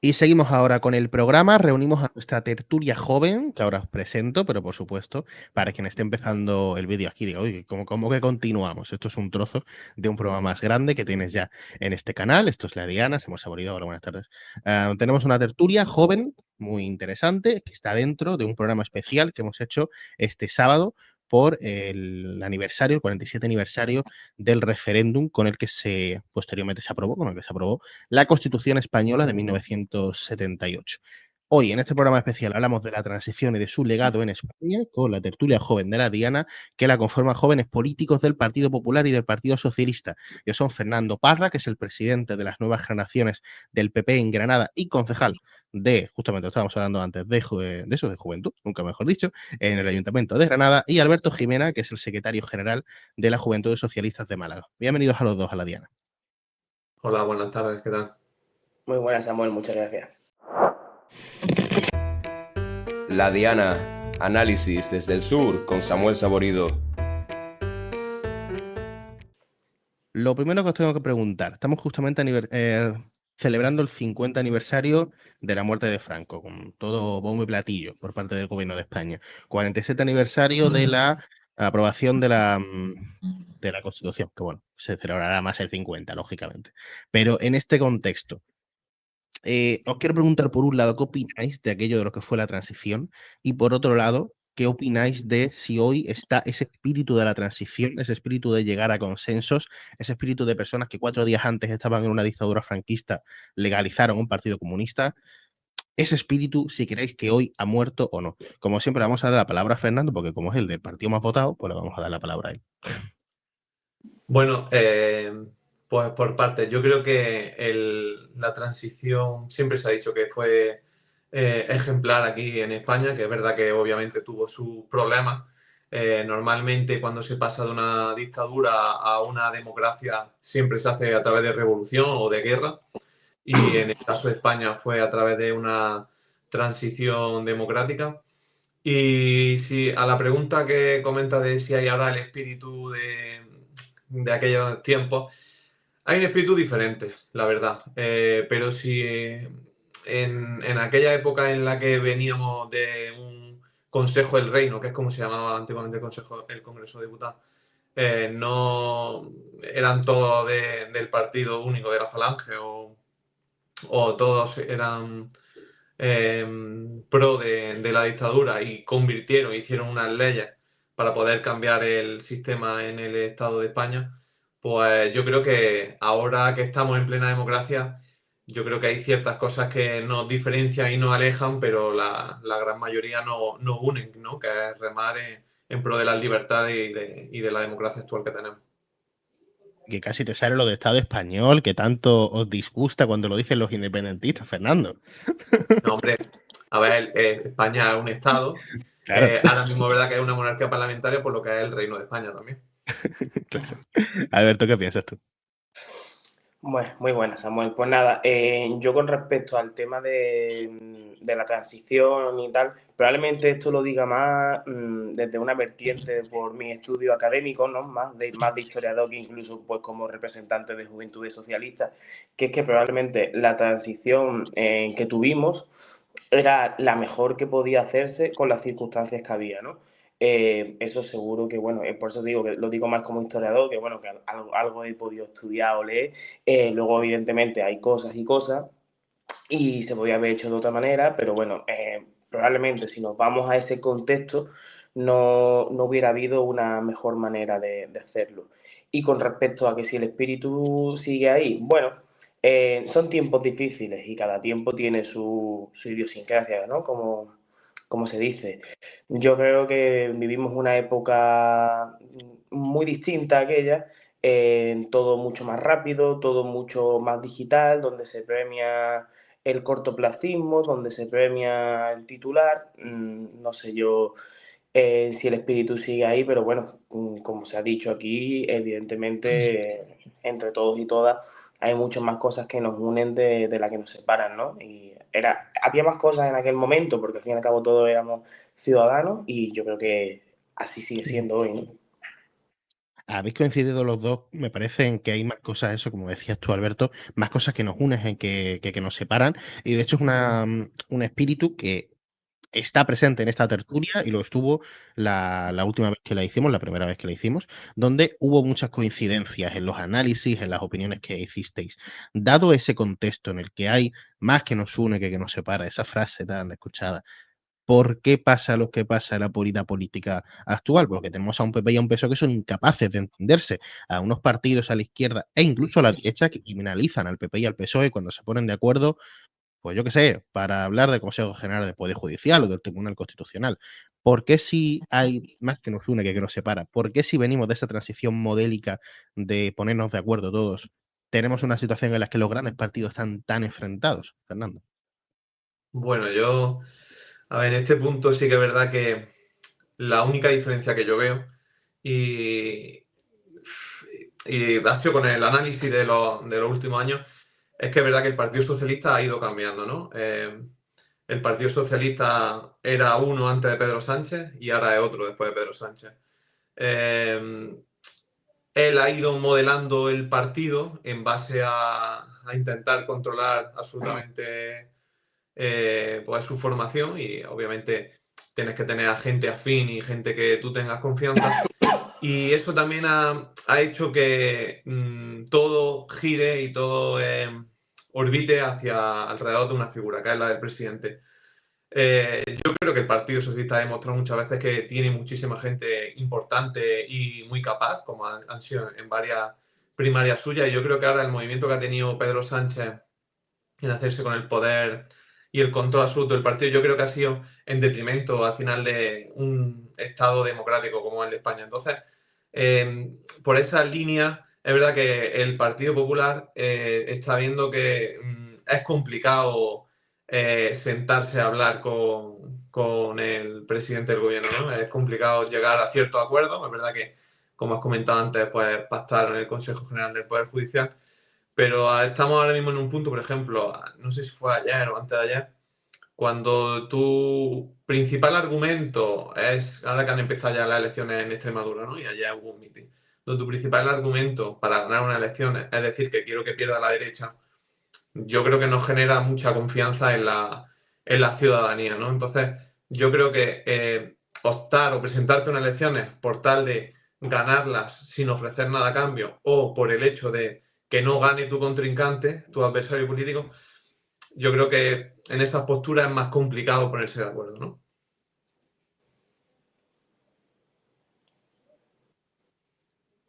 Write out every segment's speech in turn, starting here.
Y seguimos ahora con el programa. Reunimos a nuestra tertulia joven, que ahora os presento, pero por supuesto, para quien esté empezando el vídeo aquí, diga, oye, ¿cómo que continuamos? Esto es un trozo de un programa más grande que tienes ya en este canal. Esto es La Diana, se hemos saborido ahora, buenas tardes. Tenemos una tertulia joven, muy interesante, que está dentro de un programa especial que hemos hecho este sábado por el aniversario, el 47 aniversario del referéndum con el que posteriormente se aprobó, con el que se aprobó la Constitución Española de 1978. Hoy, en este programa especial, hablamos de la transición y de su legado en España con la tertulia joven de la Diana, que la conforman jóvenes políticos del Partido Popular y del Partido Socialista, que son Fernando Parra, que es el presidente de las nuevas generaciones del PP en Granada y concejal justamente lo estábamos hablando antes, de eso, de juventud, nunca mejor dicho, en el Ayuntamiento de Granada, y Alberto Jimena, que es el secretario general de la Juventud Socialistas de Málaga. Bienvenidos a los dos a la Diana. Hola, buenas tardes, ¿qué tal? Muy buenas, Samuel, muchas gracias. La Diana, análisis desde el sur con Samuel Saborido. Lo primero que os tengo que preguntar, estamos justamente celebrando el 50 aniversario de la muerte de Franco, con todo bombo y platillo por parte del Gobierno de España. 47 aniversario de la aprobación de la Constitución, que bueno, se celebrará más el 50, lógicamente. Pero en este contexto, os quiero preguntar, por un lado, ¿qué opináis de aquello de lo que fue la transición? Y por otro lado, ¿qué opináis de si hoy está ese espíritu de la transición, ese espíritu de llegar a consensos, ese espíritu de personas que 4 días antes estaban en una dictadura franquista, legalizaron un partido comunista? Ese espíritu, si creéis que hoy ha muerto o no. Como siempre, vamos a dar la palabra a Fernando, porque como es el del partido más votado, pues le vamos a dar la palabra a él. Bueno, pues por partes. Yo creo que la transición siempre se ha dicho que fue ejemplar aquí en España, que es verdad que obviamente tuvo sus problemas. Normalmente cuando se pasa de una dictadura a una democracia siempre se hace a través de revolución o de guerra, y en el caso de España fue a través de una transición democrática. Y si a la pregunta que comenta de si hay ahora el espíritu de aquellos tiempos, hay un espíritu diferente, la verdad. Pero si en aquella época en la que veníamos de un Consejo del Reino, que es como se llamaba antiguamente el Congreso de Diputados, no eran todos del partido único de la Falange, o todos eran pro de la dictadura y hicieron unas leyes para poder cambiar el sistema en el Estado de España, pues yo creo que ahora que estamos en plena democracia, yo creo que hay ciertas cosas que nos diferencian y nos alejan, pero la gran mayoría nos unen, ¿no? Que es remar en pro de las libertades y de la democracia actual que tenemos. Que casi te sale lo de Estado español, que tanto os disgusta cuando lo dicen los independentistas, Fernando. No, hombre, a ver, España es un Estado. Claro, Ahora mismo es verdad que es una monarquía parlamentaria, por lo que es el Reino de España también. claro. Alberto, ¿qué piensas tú? Bueno, muy buenas, Samuel. Pues nada, yo con respecto al tema de la transición y tal, probablemente esto lo diga más desde una vertiente por mi estudio académico, ¿no? Más de historiador que incluso pues como representante de Juventudes Socialistas, que es que probablemente la transición que tuvimos era la mejor que podía hacerse con las circunstancias que había, ¿no? Eso seguro que, bueno, por eso digo que lo digo más como historiador, que bueno, que algo he podido estudiar o leer. Luego, evidentemente, hay cosas y cosas y se podía haber hecho de otra manera, pero bueno, probablemente si nos vamos a ese contexto no hubiera habido una mejor manera de hacerlo. Y con respecto a que si el espíritu sigue ahí, bueno, son tiempos difíciles y cada tiempo tiene su idiosincrasia, ¿no? Como se dice. Yo creo que vivimos una época muy distinta a aquella, todo mucho más rápido, todo mucho más digital, donde se premia el cortoplacismo, donde se premia el titular. No sé yo si el espíritu sigue ahí, pero bueno, como se ha dicho aquí, evidentemente entre todos y todas hay muchas más cosas que nos unen de las que nos separan, ¿no? Y había más cosas en aquel momento, porque al fin y al cabo todos éramos ciudadanos y yo creo que así sigue siendo hoy, ¿no? habéis coincidido los dos, me parece, en que hay más cosas, eso, como decías tú, Alberto, más cosas que nos unen en que nos separan. Y de hecho es un espíritu que está presente en esta tertulia y lo estuvo la última vez que la hicimos, la primera vez que la hicimos, donde hubo muchas coincidencias en los análisis, en las opiniones que hicisteis. Dado ese contexto en el que hay más que nos une que nos separa, esa frase tan escuchada, ¿por qué pasa lo que pasa en la política actual? Porque tenemos a un PP y a un PSOE que son incapaces de entenderse, a unos partidos a la izquierda e incluso a la derecha que criminalizan al PP y al PSOE cuando se ponen de acuerdo, pues yo qué sé, para hablar del Consejo General del Poder Judicial o del Tribunal Constitucional. ¿Por qué si hay más que nos une que nos separa? ¿Por qué si venimos de esa transición modélica de ponernos de acuerdo todos, tenemos una situación en la que los grandes partidos están tan enfrentados, Fernando? Bueno, a ver, en este punto sí que es verdad que la única diferencia que yo veo y, y ha sido con el análisis de los últimos años, es que es verdad que el Partido Socialista ha ido cambiando, ¿no? El Partido Socialista era uno antes de Pedro Sánchez y ahora es otro después de Pedro Sánchez. Él ha ido modelando el partido en base a intentar controlar absolutamente pues su formación, y obviamente tienes que tener a gente afín y gente que tú tengas confianza. Y eso también ha hecho que todo gire y todo orbite alrededor de una figura, que es la del presidente. Yo creo que el Partido Socialista ha demostrado muchas veces que tiene muchísima gente importante y muy capaz, como han sido en varias primarias suyas. Y yo creo que ahora el movimiento que ha tenido Pedro Sánchez en hacerse con el poder y el control absoluto del partido, yo creo que ha sido en detrimento al final de un Estado democrático como el de España. Entonces, por esa línea, es verdad que el Partido Popular está viendo que es complicado sentarse a hablar con el presidente del gobierno, ¿no? Es complicado llegar a ciertos acuerdos. Es verdad que, como has comentado antes, pues pactaron en el Consejo General del Poder Judicial, pero estamos ahora mismo en un punto, por ejemplo, no sé si fue ayer o antes de ayer, cuando tu principal argumento es, ahora que han empezado ya las elecciones en Extremadura, ¿no? Y ayer hubo un mitin, donde tu principal argumento para ganar unas elecciones es decir que quiero que pierda la derecha, yo creo que no genera mucha confianza en la ciudadanía, ¿no? Entonces, yo creo que optar o presentarte unas elecciones por tal de ganarlas sin ofrecer nada a cambio, o por el hecho de que no gane tu contrincante, tu adversario político, yo creo que en esas posturas es más complicado ponerse de acuerdo, ¿no?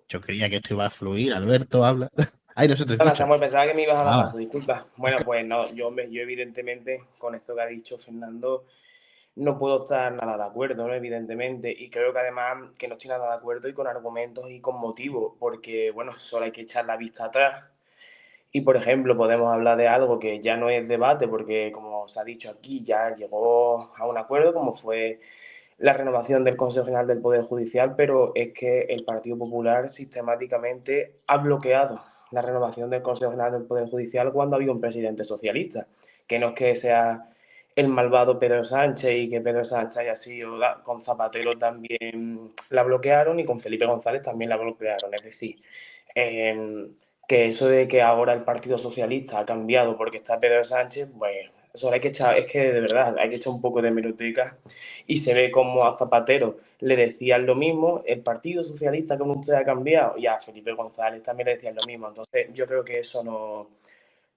Yo creía que esto iba a fluir. Alberto, habla. Ay, no se te Hola, escucha. Samuel, pensaba que me ibas a dar paso, disculpa. Bueno, pues no, yo evidentemente con esto que ha dicho Fernando no puedo estar nada de acuerdo, ¿no? Evidentemente, y creo que además que no estoy nada de acuerdo y con argumentos y con motivos, porque bueno, solo hay que echar la vista atrás y, por ejemplo, podemos hablar de algo que ya no es debate, porque como se ha dicho aquí, ya llegó a un acuerdo, como fue la renovación del Consejo General del Poder Judicial, pero es que el Partido Popular sistemáticamente ha bloqueado la renovación del Consejo General del Poder Judicial cuando había un presidente socialista, que no es que sea el malvado Pedro Sánchez y que Pedro Sánchez haya sido, con Zapatero también la bloquearon y con Felipe González también la bloquearon, es decir, que eso de que ahora el Partido Socialista ha cambiado porque está Pedro Sánchez, pues eso hay que echar, es que de verdad hay que echar un poco de hemeroteca y se ve como a Zapatero le decían lo mismo, el Partido Socialista como usted ha cambiado, y a Felipe González también le decían lo mismo. Entonces yo creo que eso no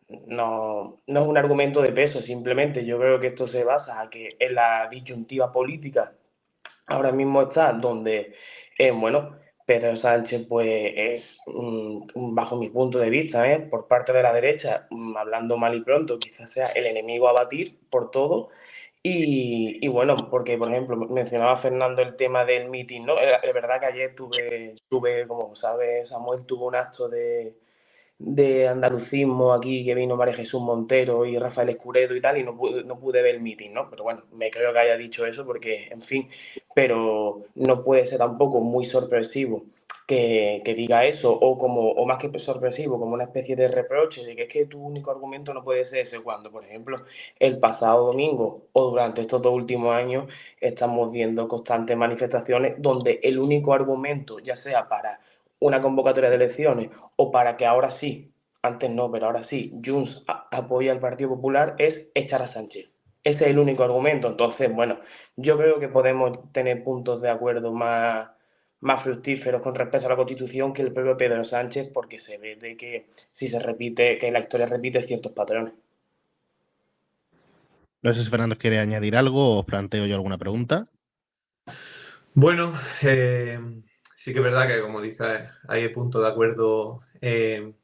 es un argumento de peso, simplemente yo creo que esto se basa a que en la disyuntiva política ahora mismo está donde, bueno, Pedro Sánchez pues es, bajo mi punto de vista, por parte de la derecha, hablando mal y pronto, quizás sea el enemigo a batir por todo. Y bueno, porque por ejemplo mencionaba Fernando el tema del mitin, ¿no? Es verdad que ayer tuve, como sabes, Samuel, tuvo un acto de andalucismo aquí que vino María Jesús Montero y Rafael Escuredo y tal, y no pude ver el meeting, ¿no? Pero bueno, me creo que haya dicho eso porque, en fin, pero no puede ser tampoco muy sorpresivo que diga eso, o más que sorpresivo, como una especie de reproche de que es que tu único argumento no puede ser ese, cuando, por ejemplo, el pasado domingo o durante estos 2 últimos años estamos viendo constantes manifestaciones donde el único argumento, ya sea para una convocatoria de elecciones o para que ahora sí, antes no, pero ahora sí, Junts apoya al Partido Popular es echar a Sánchez. Ese es el único argumento. Entonces, bueno, yo creo que podemos tener puntos de acuerdo más fructíferos con respecto a la Constitución que el propio Pedro Sánchez, porque se ve de que si se repite, que la historia repite ciertos patrones. No sé si Fernando quiere añadir algo o os planteo yo alguna pregunta. Bueno, sí que es verdad que, como dices, hay puntos de acuerdo en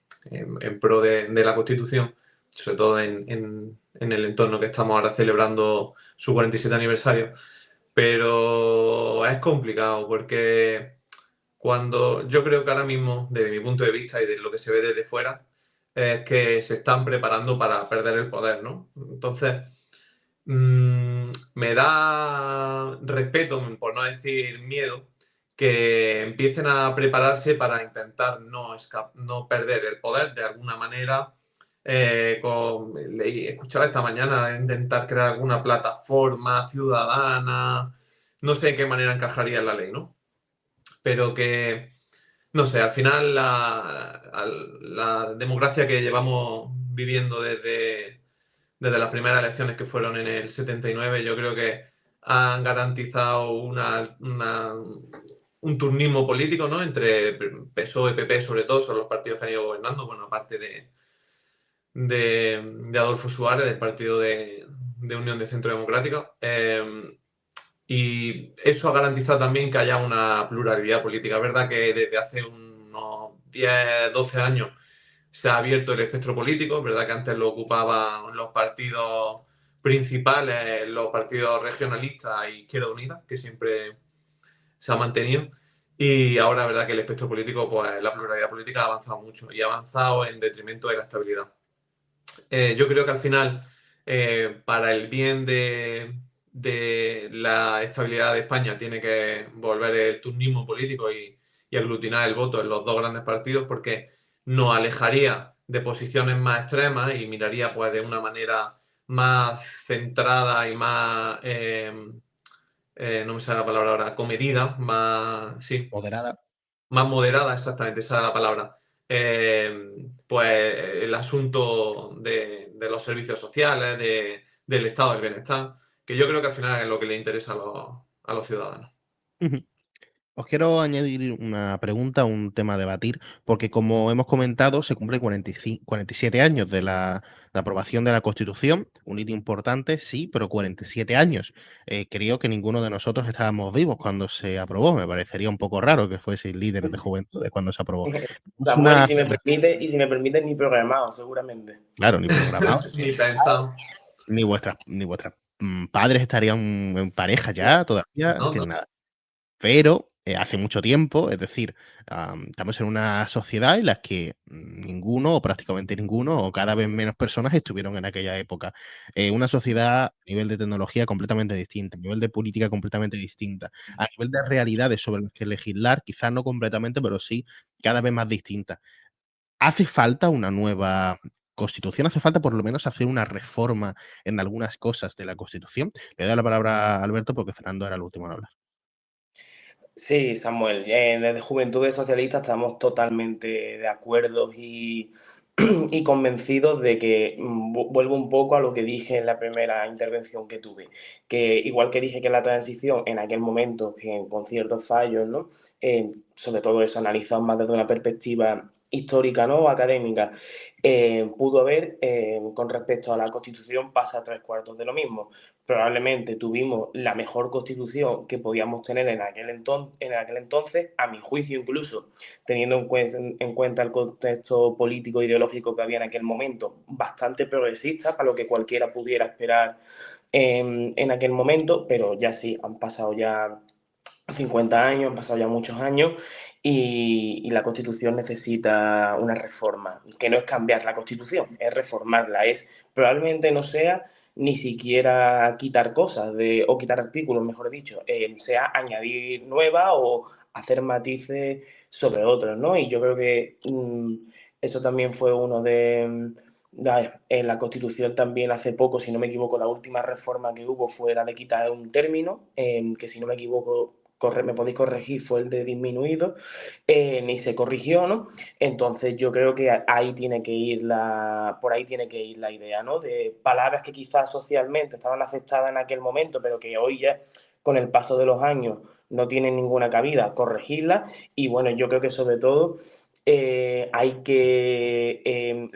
pro de la Constitución, sobre todo en el entorno que estamos ahora celebrando su 47 aniversario, pero es complicado porque cuando yo creo que ahora mismo, desde mi punto de vista y de lo que se ve desde fuera, es que se están preparando para perder el poder, ¿no? Entonces, me da respeto, por no decir miedo, que empiecen a prepararse para intentar no perder el poder de alguna manera. Escuchaba esta mañana intentar crear alguna plataforma ciudadana, no sé de qué manera encajaría en la ley, ¿no? Pero que, no sé, al final la democracia que llevamos viviendo desde las primeras elecciones que fueron en el 79, yo creo que han garantizado un turnismo político, ¿no? Entre PSOE y PP, sobre todo, son los partidos que han ido gobernando, bueno, aparte de Adolfo Suárez, del partido de Unión de Centro Democrático. Y eso ha garantizado también que haya una pluralidad política. Es verdad que desde hace unos 10, 12 años se ha abierto el espectro político, es verdad que antes lo ocupaban los partidos principales, los partidos regionalistas y Izquierda Unida, que siempre se ha mantenido. Y ahora es verdad que el espectro político, pues la pluralidad política ha avanzado mucho y ha avanzado en detrimento de la estabilidad. Yo creo que al final, para el bien de la estabilidad de España, tiene que volver el turnismo político y aglutinar el voto en los dos grandes partidos, porque nos alejaría de posiciones más extremas y miraría pues de una manera más centrada y más, no me sale la palabra ahora, comedida, sí, Moderada. más moderada, exactamente, esa es la palabra. Pues el asunto de los servicios sociales, del estado del bienestar, que yo creo que al final es lo que le interesa a los ciudadanos. Os quiero añadir una pregunta, un tema a debatir, porque como hemos comentado, se cumplen 47 años de la aprobación de la Constitución, un hito importante, sí, pero 47 años. Creo que ninguno de nosotros estábamos vivos cuando se aprobó. Me parecería un poco raro que fueseis líderes de juventud de cuando se aprobó. Es Samuel, una, y si me permite, ni programado, seguramente. claro, ni programado, Ni pensado. ni vuestras padres estarían en pareja ya todavía, No, que no. nada. Pero hace mucho tiempo, es decir, estamos en una sociedad en la que ninguno, o prácticamente ninguno, o cada vez menos personas estuvieron en aquella época. Una sociedad a nivel de tecnología completamente distinta, a nivel de política completamente distinta, a nivel de realidades sobre las que legislar, quizás no completamente, pero sí cada vez más distinta. ¿Hace falta una nueva Constitución? ¿Hace falta por lo menos hacer una reforma en algunas cosas de la Constitución? Le doy la palabra a Alberto porque Fernando era el último en hablar. Sí, Samuel, desde Juventudes Socialistas estamos totalmente de acuerdo y convencidos de que vuelvo un poco a lo que dije en la primera intervención que tuve, que igual que dije que la transición en aquel momento, que con ciertos fallos, ¿no? Sobre todo eso analizado más desde una perspectiva histórica, ¿no? O académica, pudo haber, con respecto a la Constitución, pasa 3/4 de lo mismo. Probablemente tuvimos la mejor Constitución que podíamos tener en aquel entonces, a mi juicio incluso, teniendo en cuenta el contexto político e ideológico que había en aquel momento, bastante progresista para lo que cualquiera pudiera esperar en aquel momento, pero ya sí, han pasado ya 50 años, han pasado ya muchos años y la Constitución necesita una reforma, que no es cambiar la Constitución, es reformarla, probablemente no sea ni siquiera quitar cosas o quitar artículos, mejor dicho, sea añadir nuevas o hacer matices sobre otros, ¿no? Y yo creo que eso también fue uno de... En la Constitución también hace poco, si no me equivoco, la última reforma que hubo fue la de quitar un término, que si no me equivoco me podéis corregir, fue el de disminuido, ni se corrigió, ¿no? Entonces yo creo que ahí tiene que ir por ahí tiene que ir la idea, ¿no? De palabras que quizás socialmente estaban aceptadas en aquel momento, pero que hoy ya, con el paso de los años, no tienen ninguna cabida, corregirlas. Y bueno, yo creo que sobre todo la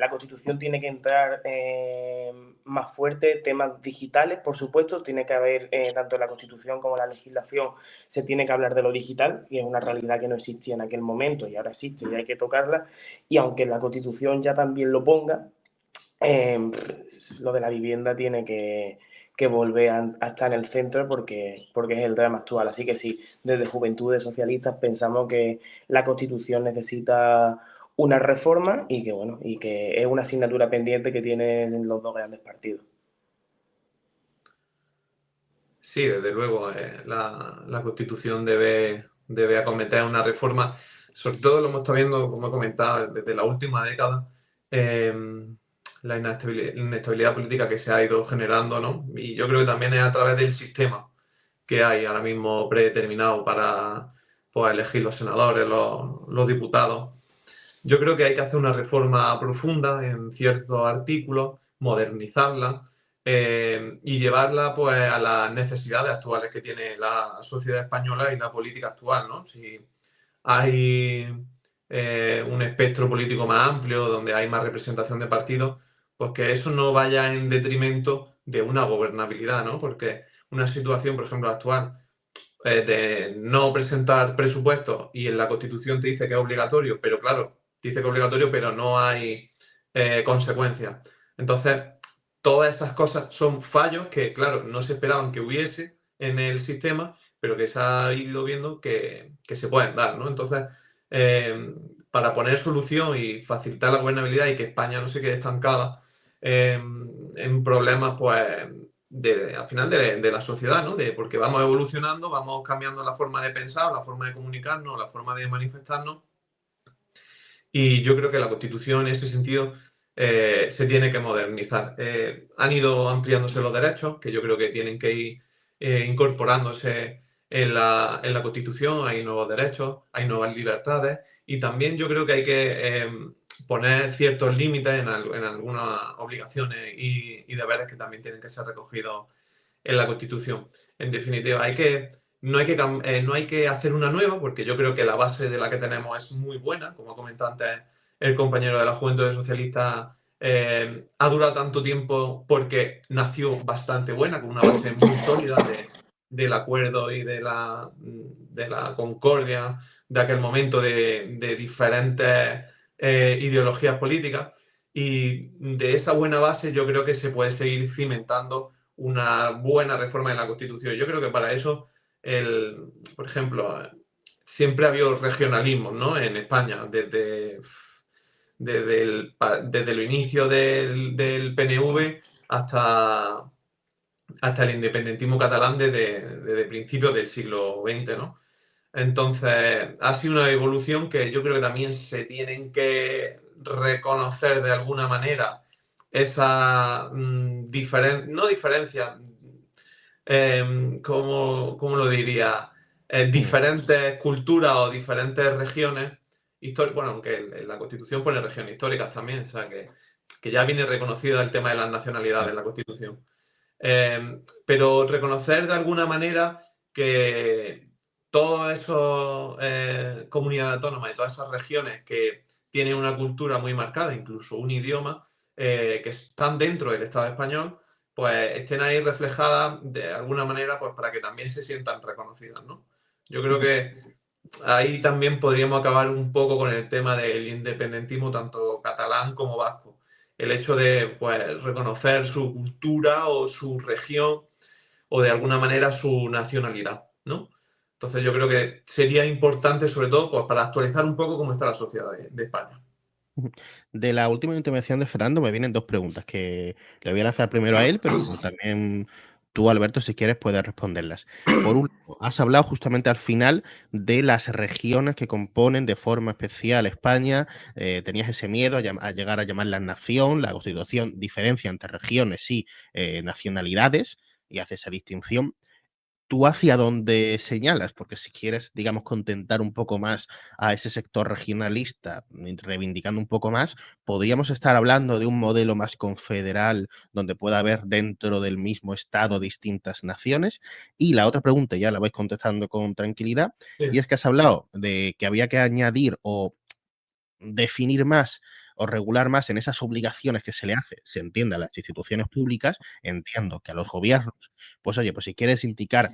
Constitución tiene que entrar más fuerte, temas digitales, por supuesto, tiene que haber, tanto en la Constitución como en la legislación, se tiene que hablar de lo digital, y es una realidad que no existía en aquel momento y ahora existe y hay que tocarla. Y aunque la Constitución ya también lo ponga, lo de la vivienda tiene que volver a estar en el centro porque es el drama actual. Así que sí, desde Juventudes Socialistas pensamos que la Constitución necesita una reforma y que es una asignatura pendiente que tienen los dos grandes partidos. Sí, desde luego, la Constitución debe acometer una reforma. Sobre todo lo hemos estado viendo, como he comentado, desde la última década, la inestabilidad política que se ha ido generando, ¿no? Y yo creo que también es a través del sistema que hay ahora mismo predeterminado para, pues, elegir los senadores, los diputados. Yo creo que hay que hacer una reforma profunda en ciertos artículos, modernizarla y llevarla, pues, a las necesidades actuales que tiene la sociedad española y la política actual, ¿no? Si hay un espectro político más amplio, donde hay más representación de partidos, pues que eso no vaya en detrimento de una gobernabilidad, ¿no? Porque una situación, por ejemplo, actual, de no presentar presupuestos y en la Constitución te dice que es obligatorio, pero claro, dice que es obligatorio, pero no hay consecuencias. Entonces, todas estas cosas son fallos que, claro, no se esperaban que hubiese en el sistema, pero que se ha ido viendo que se pueden dar, ¿no? Entonces, para poner solución y facilitar la gobernabilidad y que España no se quede estancada en problemas, pues, al final de la sociedad, ¿no? Porque vamos evolucionando, vamos cambiando la forma de pensar, la forma de comunicarnos, la forma de manifestarnos. Y yo creo que la Constitución en ese sentido se tiene que modernizar. Han ido ampliándose los derechos, que yo creo que tienen que ir incorporándose en la Constitución. Hay nuevos derechos, hay nuevas libertades y también yo creo que hay que poner ciertos límites en algunas obligaciones y deberes que también tienen que ser recogidos en la Constitución. En definitiva, no hay que hacer una nueva, porque yo creo que la base de la que tenemos es muy buena, como ha comentado antes el compañero de la Juventud Socialista, ha durado tanto tiempo porque nació bastante buena, con una base muy sólida del acuerdo y de la concordia de aquel momento de diferentes ideologías políticas. Y de esa buena base yo creo que se puede seguir cimentando una buena reforma de la Constitución. Yo creo que para eso, por ejemplo, siempre ha habido regionalismo, ¿no? En España, desde el inicio del PNV hasta el independentismo catalán desde principios del siglo XX, ¿no? Entonces, ha sido una evolución que yo creo que también se tienen que reconocer de alguna manera esa no diferencia, ¿cómo lo diría? Diferentes culturas o diferentes regiones históricas, bueno, aunque en la Constitución pone regiones históricas también, o sea que ya viene reconocido el tema de las nacionalidades en la Constitución. Pero reconocer de alguna manera que todas esas comunidades autónomas y todas esas regiones que tienen una cultura muy marcada, incluso un idioma, que están dentro del Estado español, pues estén ahí reflejadas de alguna manera, pues para que también se sientan reconocidas, ¿no? Yo creo que ahí también podríamos acabar un poco con el tema del independentismo, tanto catalán como vasco. El hecho de, pues, reconocer su cultura o su región o de alguna manera su nacionalidad, ¿no? Entonces yo creo que sería importante, sobre todo, pues, para actualizar un poco cómo está la sociedad de España. De la última intervención de Fernando me vienen dos preguntas que le voy a lanzar primero a él, pero también tú, Alberto, si quieres, puedes responderlas. Por último, has hablado justamente al final de las regiones que componen de forma especial España. Tenías ese miedo a llegar a llamarlas nación. La Constitución diferencia entre regiones y nacionalidades y hace esa distinción. ¿tú hacia dónde señalas? Porque si quieres, digamos, contentar un poco más a ese sector regionalista, reivindicando un poco más, podríamos estar hablando de un modelo más confederal, donde pueda haber dentro del mismo Estado distintas naciones. Y la otra pregunta, ya la vais contestando con tranquilidad, y Sí. es que has hablado de que había que añadir o definir más o regular más en esas obligaciones que se le hace, se entiende, a las instituciones públicas, entiendo que a los gobiernos, pues oye, pues si quieres indicar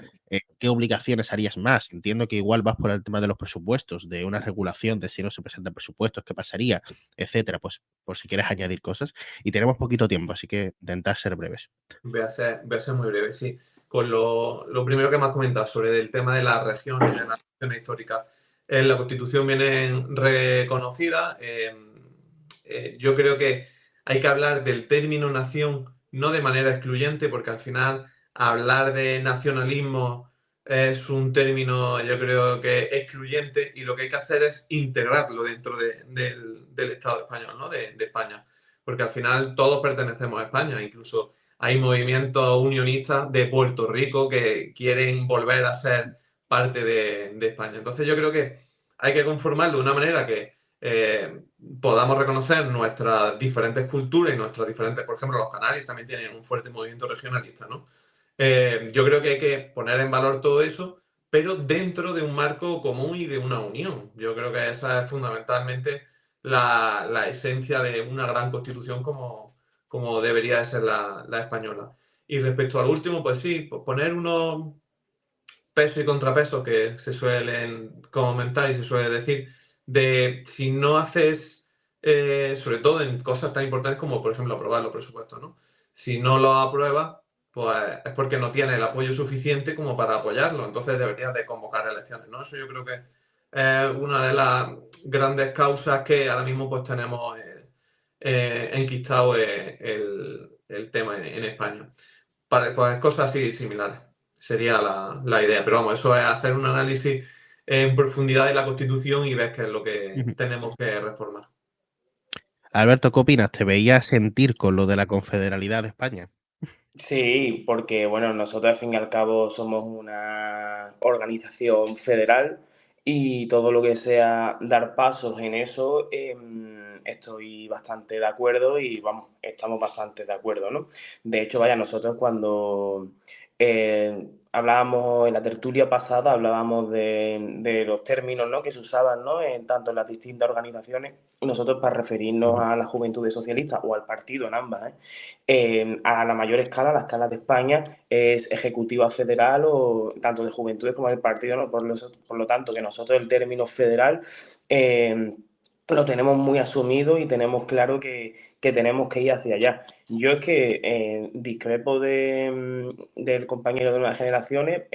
qué obligaciones harías más, entiendo que igual vas por el tema de los presupuestos, de una regulación de si no se presentan presupuestos, qué pasaría, etcétera, pues por si quieres añadir cosas. Y tenemos poquito tiempo, así que intentar ser breves. Voy a ser muy breve, sí. Con lo primero que me has comentado sobre el tema de las regiones y de las naciones históricas. En la Constitución vienen reconocidas. Yo creo que hay que hablar del término nación no de manera excluyente, porque al final hablar de nacionalismo es un término, yo creo que excluyente, y lo que hay que hacer es integrarlo dentro del Estado español, ¿no? De España. Porque al final todos pertenecemos a España, incluso hay movimientos unionistas de Puerto Rico que quieren volver a ser parte de España. Entonces yo creo que hay que conformarlo de una manera que podamos reconocer nuestras diferentes culturas y nuestras diferentes, por ejemplo, los canarios también tienen un fuerte movimiento regionalista, ¿no? Yo creo que hay que poner en valor todo eso, pero dentro de un marco común y de una unión. Yo creo que esa es fundamentalmente la esencia de una gran constitución como debería de ser la española. Y respecto al último, pues sí, pues poner unos pesos y contrapesos que se suelen comentar y se suele decir, de si no haces, sobre todo en cosas tan importantes como, por ejemplo, aprobar los presupuestos, ¿no? Si no lo apruebas, pues es porque no tienes el apoyo suficiente como para apoyarlo. Entonces deberías de convocar elecciones, ¿no? Eso yo creo que es una de las grandes causas que ahora mismo pues tenemos enquistado el tema en España. Pues cosas así similares sería la idea. Pero vamos, eso es hacer un análisis en profundidad de la Constitución y ver qué es lo que tenemos que reformar. Alberto, ¿qué opinas? ¿Te veías sentir con lo de la confederalidad de España? Sí, porque bueno, nosotros al fin y al cabo somos una organización federal y todo lo que sea dar pasos en eso, estoy bastante de acuerdo y vamos, estamos bastante de acuerdo, ¿no? De hecho, vaya, nosotros cuando hablábamos en la tertulia pasada, hablábamos de los términos, ¿no? Que se usaban, ¿no? Tanto en las distintas organizaciones, nosotros para referirnos a la Juventud Socialista o al partido en ambas, a la mayor escala, la escala de España, es ejecutiva federal o tanto de juventudes como del partido, ¿no? Por lo tanto, que nosotros el término federal lo tenemos muy asumido y tenemos claro que tenemos que ir hacia allá. Yo es que discrepo del compañero de Nuevas Generaciones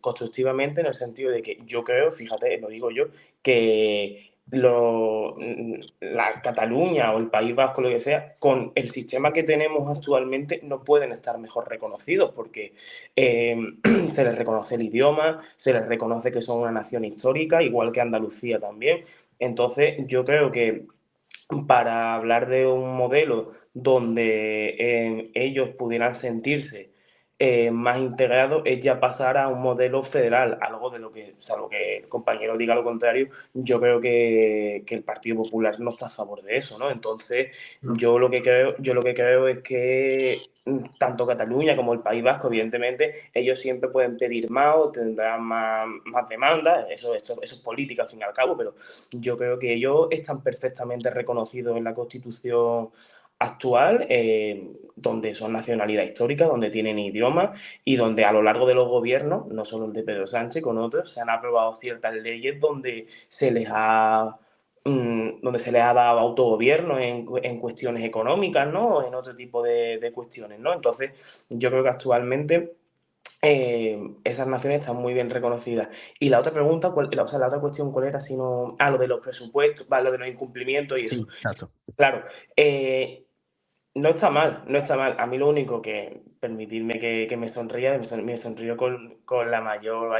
constructivamente en el sentido de que yo creo, fíjate, lo digo yo, que la Cataluña o el País Vasco, lo que sea, con el sistema que tenemos actualmente no pueden estar mejor reconocidos porque se les reconoce el idioma, se les reconoce que son una nación histórica, igual que Andalucía también. Entonces, yo creo que para hablar de un modelo donde ellos pudieran sentirse más integrados es ya pasar a un modelo federal, algo de lo que, salvo que el compañero diga lo contrario, yo creo que el Partido Popular no está a favor de eso, ¿no? Entonces, No. yo lo que creo es que tanto Cataluña como el País Vasco, evidentemente, ellos siempre pueden pedir más o tendrán más demandas, eso es política al fin y al cabo, pero yo creo que ellos están perfectamente reconocidos en la Constitución actual, donde son nacionalidad histórica, donde tienen idioma y donde a lo largo de los gobiernos, no solo el de Pedro Sánchez, con otros, se han aprobado ciertas leyes donde se les ha dado autogobierno en cuestiones económicas, ¿no? O en otro tipo de cuestiones, ¿no? Entonces, yo creo que actualmente esas naciones están muy bien reconocidas. Y la otra pregunta, la otra cuestión, ¿cuál era? Si no, lo de los presupuestos, lo de los incumplimientos y eso. Sí, exacto. Claro, no está mal, no está mal. A mí lo único que, permitidme que me sonría, me sonrío con la mayor,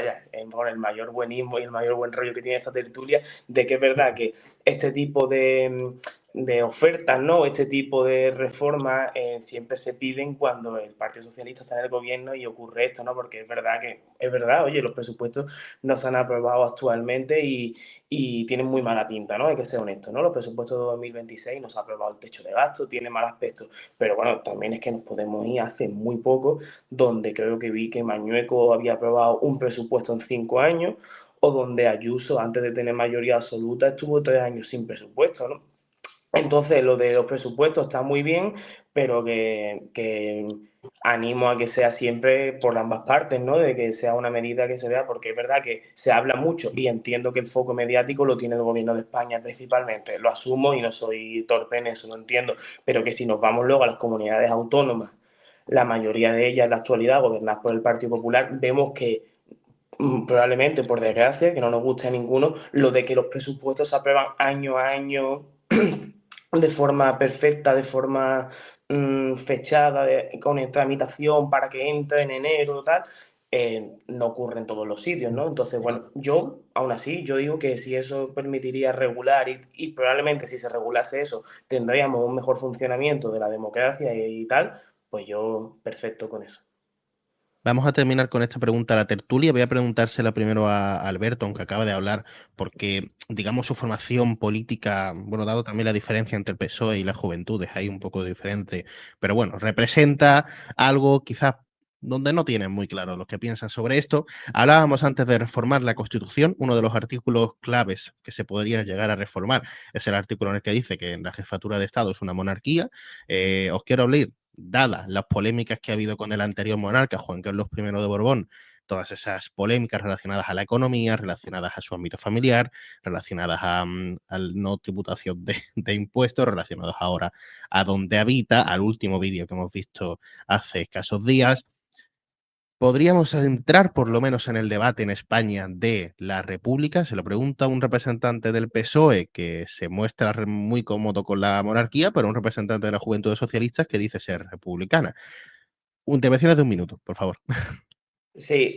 con el mayor buenismo y el mayor buen rollo que tiene esta tertulia, de que es verdad que este tipo de de ofertas, ¿no? Este tipo de reformas siempre se piden cuando el Partido Socialista está en el gobierno y ocurre esto, ¿no? Porque es verdad, oye, los presupuestos no se han aprobado actualmente y tienen muy mala pinta, ¿no? Hay que ser honesto, ¿no? Los presupuestos de 2026 no se ha aprobado el techo de gasto, tiene mal aspecto, pero bueno, también es que nos podemos ir hace muy poco, donde creo que vi que Mañueco había aprobado un presupuesto en 5 años, o donde Ayuso, antes de tener mayoría absoluta, estuvo 3 años sin presupuesto, ¿no? Entonces, lo de los presupuestos está muy bien, pero que animo a que sea siempre por ambas partes, ¿no? De que sea una medida que se vea, porque es verdad que se habla mucho y entiendo que el foco mediático lo tiene el gobierno de España principalmente. Lo asumo y no soy torpe en eso, lo entiendo. Pero que si nos vamos luego a las comunidades autónomas, la mayoría de ellas en la actualidad gobernadas por el Partido Popular, vemos que probablemente, por desgracia, que no nos guste a ninguno, lo de que los presupuestos se aprueban año a año de forma perfecta, de forma fechada, con tramitación para que entre en enero, tal, no ocurre en todos los sitios, ¿no? Entonces, bueno, yo, aún así, yo digo que si eso permitiría regular y probablemente si se regulase eso, tendríamos un mejor funcionamiento de la democracia y tal, pues yo perfecto con eso. Vamos a terminar con esta pregunta a la tertulia. Voy a preguntársela primero a Alberto, aunque acaba de hablar, porque, digamos, su formación política, bueno, dado también la diferencia entre el PSOE y las juventudes, hay un poco diferente, pero bueno, representa algo quizás donde no tienen muy claro lo que piensan sobre esto. Hablábamos antes de reformar la Constitución. Uno de los artículos claves que se podría llegar a reformar es el artículo en el que dice que la jefatura de Estado es una monarquía. Os quiero hablar, dadas las polémicas que ha habido con el anterior monarca, Juan Carlos I de Borbón, todas esas polémicas relacionadas a la economía, relacionadas a su ámbito familiar, relacionadas a no tributación de impuestos, relacionadas ahora a dónde habita, al último vídeo que hemos visto hace escasos días. ¿Podríamos entrar por lo menos en el debate en España de la República? Se lo pregunta un representante del PSOE que se muestra muy cómodo con la monarquía, pero un representante de la Juventud Socialistas que dice ser republicana. Intervenciones de un minuto, por favor. Sí,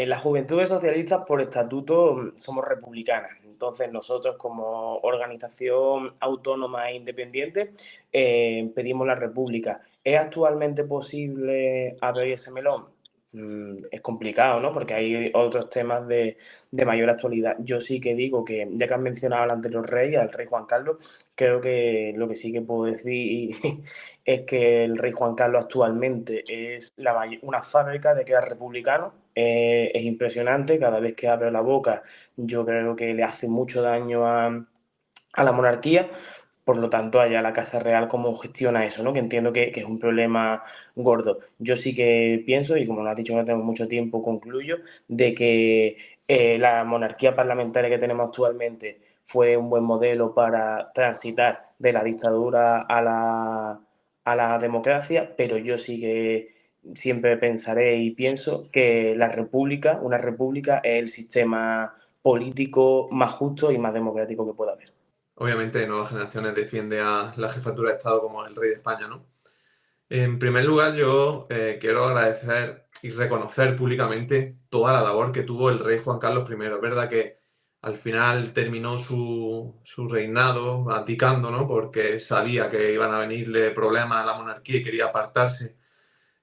las Juventudes Socialistas por estatuto somos republicanas. Entonces nosotros como organización autónoma e independiente pedimos la república. ¿Es actualmente posible abrir ese melón? Es complicado, ¿no? Porque hay otros temas de mayor actualidad. Yo sí que digo que, ya que has mencionado al anterior rey, al rey Juan Carlos, creo que lo que sí que puedo decir es que el rey Juan Carlos actualmente es una fábrica de que es republicano. Es impresionante, cada vez que abre la boca yo creo que le hace mucho daño a la monarquía. Por lo tanto, allá la Casa Real cómo gestiona eso, ¿no? Que entiendo que es un problema gordo. Yo sí que pienso, y como lo has dicho, no tengo mucho tiempo, concluyo, de que la monarquía parlamentaria que tenemos actualmente fue un buen modelo para transitar de la dictadura a la democracia, pero yo sí que siempre pensaré y pienso que una república es el sistema político más justo y más democrático que pueda haber. Obviamente, Nuevas Generaciones defiende a la jefatura de Estado como el rey de España, ¿no? En primer lugar, yo quiero agradecer y reconocer públicamente toda la labor que tuvo el rey Juan Carlos I. Es verdad que al final terminó su reinado abdicando, ¿no? Porque sabía que iban a venirle problemas a la monarquía y quería apartarse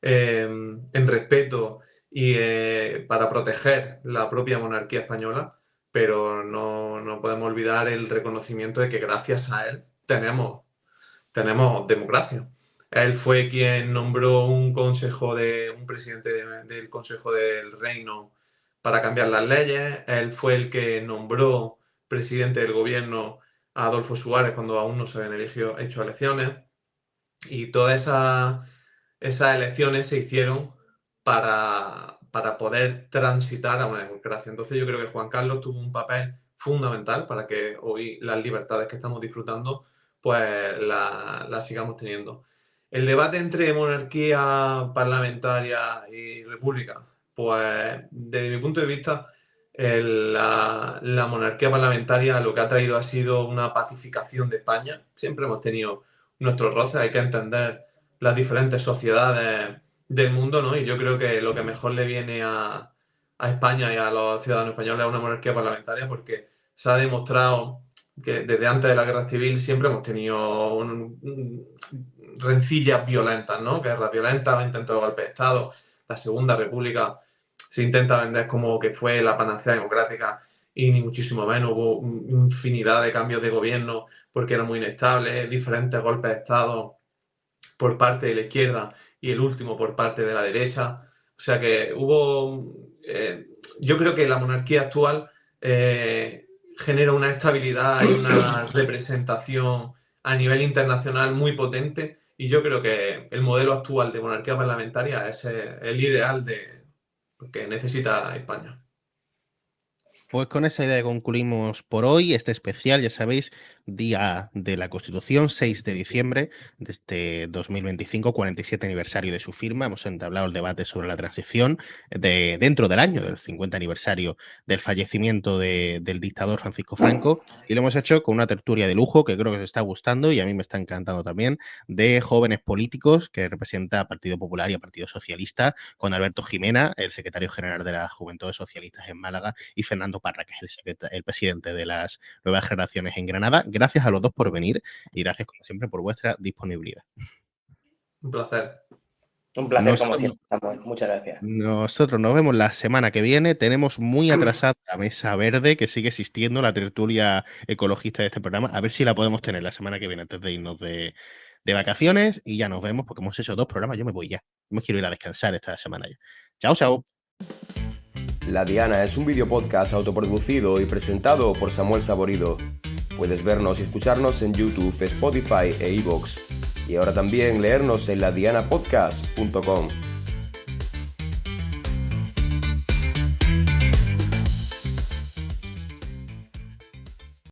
en respeto y para proteger la propia monarquía española, pero no podemos olvidar el reconocimiento de que gracias a él tenemos democracia. Él fue quien nombró un presidente del Consejo del Reino para cambiar las leyes. Él fue el que nombró presidente del gobierno a Adolfo Suárez cuando aún no se habían hecho elecciones. Y todas esas elecciones se hicieron para poder transitar a una democracia. Entonces yo creo que Juan Carlos tuvo un papel fundamental para que hoy las libertades que estamos disfrutando pues las sigamos teniendo. El debate entre monarquía parlamentaria y república, pues desde mi punto de vista, la monarquía parlamentaria lo que ha traído ha sido una pacificación de España. Siempre hemos tenido nuestros roces, hay que entender las diferentes sociedades del mundo, ¿no? Y yo creo que lo que mejor le viene a España y a los ciudadanos españoles es una monarquía parlamentaria porque se ha demostrado que desde antes de la Guerra Civil siempre hemos tenido rencillas violentas, ¿no? Guerras violentas, intentos de golpe de Estado. La Segunda República se intenta vender como que fue la panacea democrática y ni muchísimo menos. Hubo infinidad de cambios de gobierno porque era muy inestable, diferentes golpes de Estado por parte de la izquierda y el último por parte de la derecha. O sea que hubo... yo creo que la monarquía actual genera una estabilidad y una representación a nivel internacional muy potente, y yo creo que el modelo actual de monarquía parlamentaria es el ideal que necesita España. Pues con esa idea concluimos por hoy este especial, ya sabéis, Día de la Constitución, 6 de diciembre de este 2025, 47 aniversario de su firma. Hemos entablado el debate sobre la transición dentro del año del 50 aniversario del fallecimiento del dictador Francisco Franco, y lo hemos hecho con una tertulia de lujo que creo que os está gustando y a mí me está encantando también, de jóvenes políticos que representa a Partido Popular y a Partido Socialista, con Alberto Jimena, el secretario general de las Juventudes Socialistas en Málaga, y Fernando Parra, que es el presidente de las Nuevas Generaciones en Granada. Gracias a los dos por venir y gracias, como siempre, por vuestra disponibilidad. Un placer. Un placer, como siempre, Samuel. Muchas gracias. Nosotros nos vemos la semana que viene. Tenemos muy atrasada la mesa verde, que sigue existiendo, la tertulia ecologista de este programa. A ver si la podemos tener la semana que viene antes de irnos de vacaciones, y ya nos vemos porque hemos hecho 2 programas. Yo me voy ya. Me quiero ir a descansar esta semana ya. Chao, chao. La Diana es un videopodcast autoproducido y presentado por Samuel Saborido. Puedes vernos y escucharnos en YouTube, Spotify e iVoox. Y ahora también leernos en ladianapodcast.com.